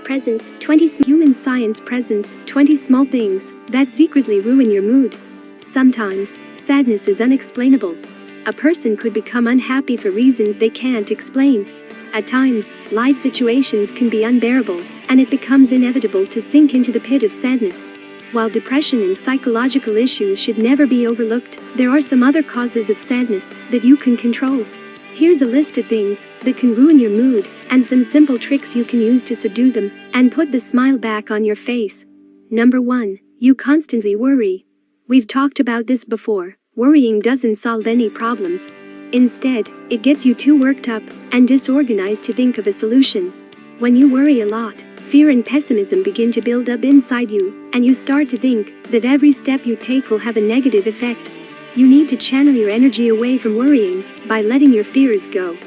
presents 20 human science presents 20 small things that secretly ruin your mood. Sometimes, sadness is unexplainable. A person could become unhappy for reasons they can't explain. At times, life situations can be unbearable, and it becomes inevitable to sink into the pit of sadness. While depression and psychological issues should never be overlooked, there are some other causes of sadness that you can control. Here's a list of things that can ruin your mood, and some simple tricks you can use to subdue them and put the smile back on your face. Number 1. You constantly worry. We've talked about this before. Worrying doesn't solve any problems. Instead, it gets you too worked up and disorganized to think of a solution. When you worry a lot, fear and pessimism begin to build up inside you, and you start to think that every step you take will have a negative effect. You need to channel your energy away from worrying by letting your fears go.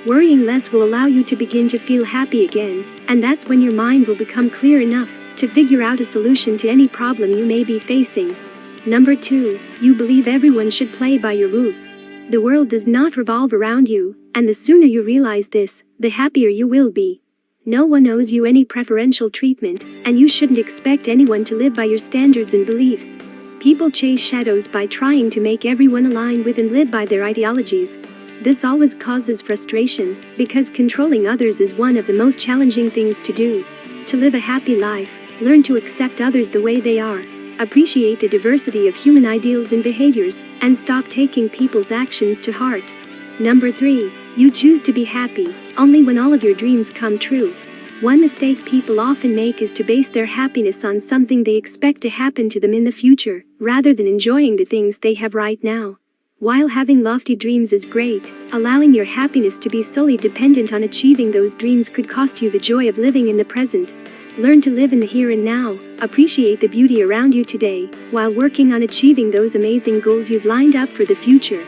Worrying less will allow you to begin to feel happy again, and that's when your mind will become clear enough to figure out a solution to any problem you may be facing. Number 2. You believe everyone should play by your rules. The world does not revolve around you, and the sooner you realize this, the happier you will be. No one owes you any preferential treatment, and you shouldn't expect anyone to live by your standards and beliefs. People chase shadows by trying to make everyone align with and live by their ideologies. This always causes frustration, because controlling others is one of the most challenging things to do. To live a happy life, learn to accept others the way they are. Appreciate the diversity of human ideals and behaviors, and stop taking people's actions to heart. Number 3. You choose to be happy only when all of your dreams come true. One mistake people often make is to base their happiness on something they expect to happen to them in the future, rather than enjoying the things they have right now. While having lofty dreams is great, allowing your happiness to be solely dependent on achieving those dreams could cost you the joy of living in the present. Learn to live in the here and now, appreciate the beauty around you today, while working on achieving those amazing goals you've lined up for the future.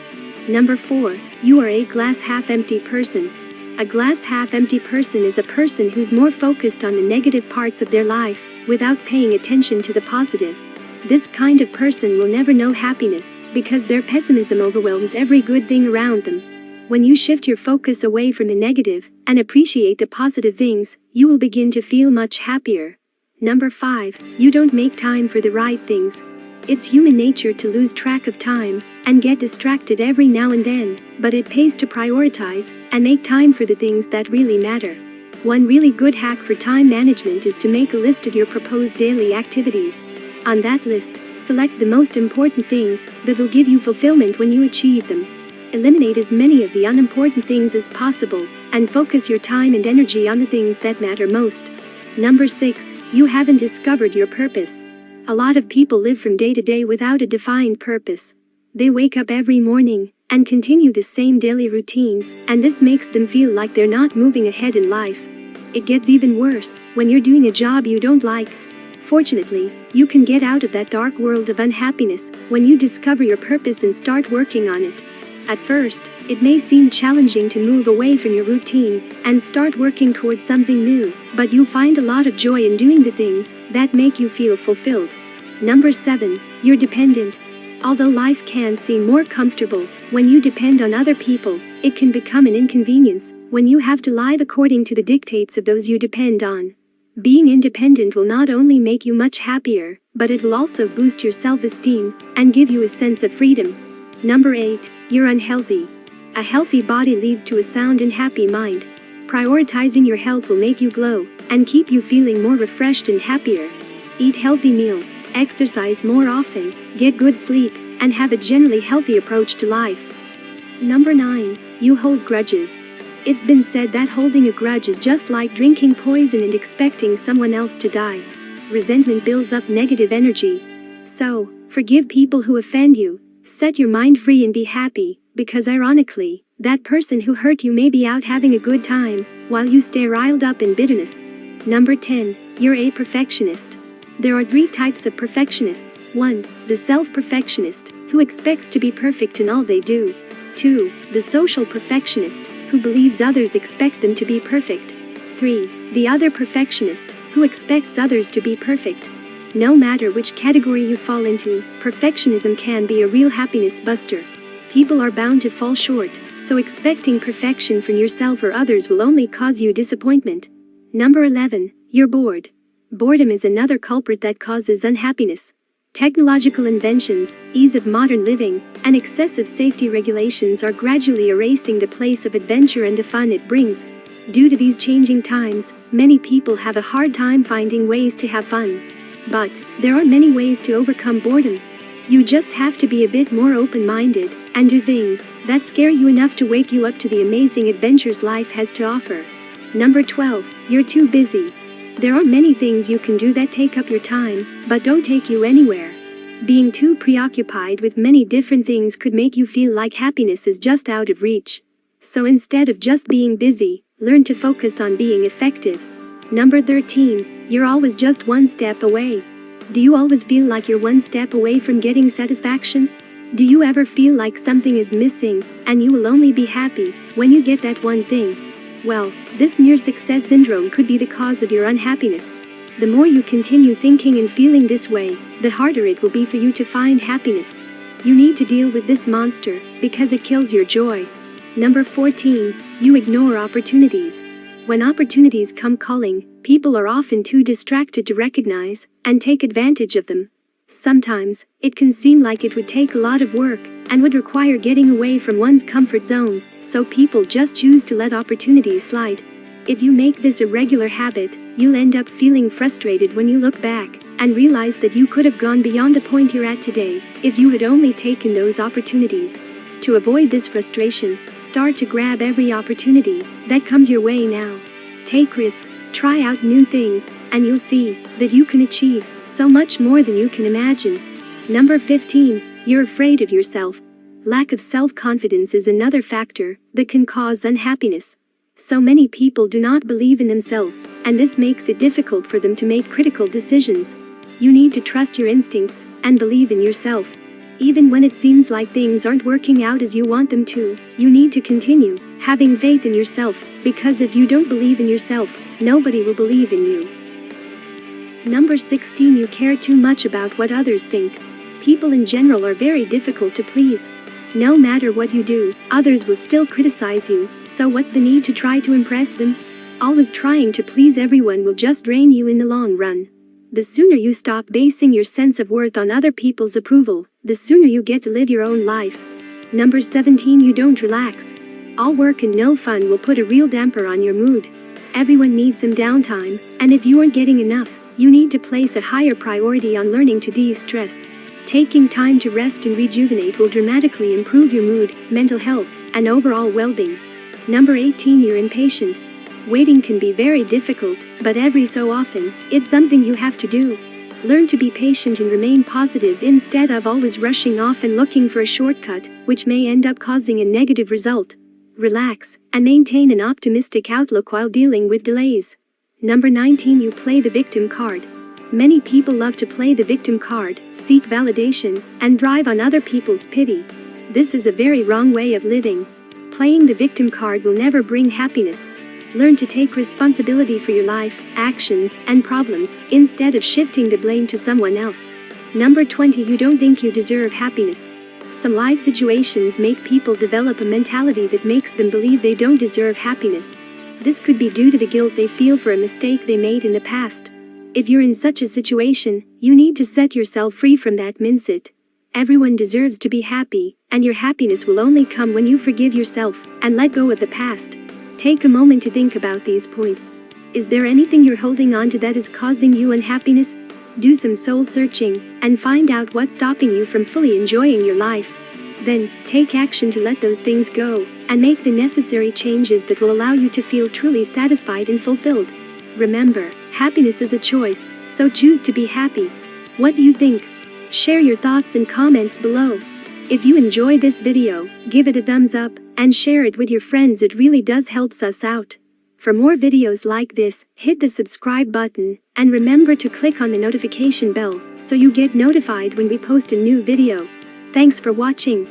Number 4. You are a glass half-empty person. A glass half-empty person is a person who's more focused on the negative parts of their life, without paying attention to the positive. This kind of person will never know happiness, because their pessimism overwhelms every good thing around them. When you shift your focus away from the negative, and appreciate the positive things, you will begin to feel much happier. Number 5. You don't make time for the right things. It's human nature to lose track of time, and get distracted every now and then, but it pays to prioritize, and make time for the things that really matter. One really good hack for time management is to make a list of your proposed daily activities. On that list, select the most important things that will give you fulfillment when you achieve them. Eliminate as many of the unimportant things as possible, and focus your time and energy on the things that matter most. Number 6. You haven't discovered your purpose. A lot of people live from day to day without a defined purpose. They wake up every morning and continue the same daily routine, and this makes them feel like they're not moving ahead in life. It gets even worse when you're doing a job you don't like. Fortunately, you can get out of that dark world of unhappiness when you discover your purpose and start working on it. At first, it may seem challenging to move away from your routine and start working towards something new, but you'll find a lot of joy in doing the things that make you feel fulfilled. Number 7. You're dependent. Although life can seem more comfortable when you depend on other people, it can become an inconvenience when you have to live according to the dictates of those you depend on. Being independent will not only make you much happier, but it will also boost your self-esteem and give you a sense of freedom. Number 8. You're unhealthy. A healthy body leads to a sound and happy mind. Prioritizing your health will make you glow and keep you feeling more refreshed and happier. Eat healthy meals, exercise more often, get good sleep, and have a generally healthy approach to life. Number 9. You hold grudges. It's been said that holding a grudge is just like drinking poison and expecting someone else to die. Resentment builds up negative energy. So, forgive people who offend you. Set your mind free and be happy, because ironically, that person who hurt you may be out having a good time, while you stay riled up in bitterness. Number 10. You're a perfectionist. There are 3 types of perfectionists. 1. The self-perfectionist, who expects to be perfect in all they do. 2. The social perfectionist, who believes others expect them to be perfect. 3. The other perfectionist, who expects others to be perfect. No matter which category you fall into, perfectionism can be a real happiness buster. People are bound to fall short, so expecting perfection from yourself or others will only cause you disappointment. Number 11. You're bored. Boredom is another culprit that causes unhappiness. Technological inventions, ease of modern living, and excessive safety regulations are gradually erasing the place of adventure and the fun it brings. Due to these changing times, many people have a hard time finding ways to have fun. But there are many ways to overcome boredom. You just have to be a bit more open-minded and do things that scare you enough to wake you up to the amazing adventures life has to offer. Number 12. You're too busy. There are many things you can do that take up your time, but don't take you anywhere. Being too preoccupied with many different things could make you feel like happiness is just out of reach. So instead of just being busy, learn to focus on being effective. Number 13. You're always just one step away. Do you always feel like you're one step away from getting satisfaction? Do you ever feel like something is missing, and you will only be happy when you get that one thing? Well, this near success syndrome could be the cause of your unhappiness. The more you continue thinking and feeling this way, the harder it will be for you to find happiness. You need to deal with this monster, because it kills your joy. Number 14. You ignore opportunities. When opportunities come calling, people are often too distracted to recognize and take advantage of them. Sometimes, it can seem like it would take a lot of work and would require getting away from one's comfort zone, so people just choose to let opportunities slide. If you make this a regular habit, you'll end up feeling frustrated when you look back and realize that you could have gone beyond the point you're at today if you had only taken those opportunities. To avoid this frustration, start to grab every opportunity that comes your way now. Take risks, try out new things, and you'll see that you can achieve so much more than you can imagine. Number 15. You're afraid of yourself. Lack of self-confidence is another factor that can cause unhappiness. So many people do not believe in themselves, and this makes it difficult for them to make critical decisions. You need to trust your instincts and believe in yourself. Even when it seems like things aren't working out as you want them to, you need to continue having faith in yourself, because if you don't believe in yourself, nobody will believe in you. Number 16. You care too much about what others think. People in general are very difficult to please. No matter what you do, others will still criticize you, so what's the need to try to impress them? Always trying to please everyone will just drain you in the long run. The sooner you stop basing your sense of worth on other people's approval, the sooner you get to live your own life. Number 17. You don't relax. All work and no fun will put a real damper on your mood. Everyone needs some downtime, and if you aren't getting enough, you need to place a higher priority on learning to de-stress. Taking time to rest and rejuvenate will dramatically improve your mood, mental health, and overall well-being. Number 18. You're impatient. Waiting can be very difficult, but every so often, it's something you have to do. Learn to be patient and remain positive instead of always rushing off and looking for a shortcut, which may end up causing a negative result. Relax, and maintain an optimistic outlook while dealing with delays. Number 19. You play the victim card. Many people love to play the victim card, seek validation, and thrive on other people's pity. This is a very wrong way of living. Playing the victim card will never bring happiness. Learn to take responsibility for your life, actions, and problems, instead of shifting the blame to someone else. Number 20. You don't think you deserve happiness. Some life situations make people develop a mentality that makes them believe they don't deserve happiness. This could be due to the guilt they feel for a mistake they made in the past. If you're in such a situation, you need to set yourself free from that mindset. Everyone deserves to be happy, and your happiness will only come when you forgive yourself and let go of the past. Take a moment to think about these points. Is there anything you're holding on to that is causing you unhappiness? Do some soul searching and find out what's stopping you from fully enjoying your life. Then, take action to let those things go and make the necessary changes that will allow you to feel truly satisfied and fulfilled. Remember, happiness is a choice, so choose to be happy. What do you think? Share your thoughts and comments below. If you enjoyed this video, give it a thumbs up and share it with your friends. It really does helps us out. For more videos like this, hit the subscribe button and remember to click on the notification bell so you get notified when we post a new video. Thanks for watching.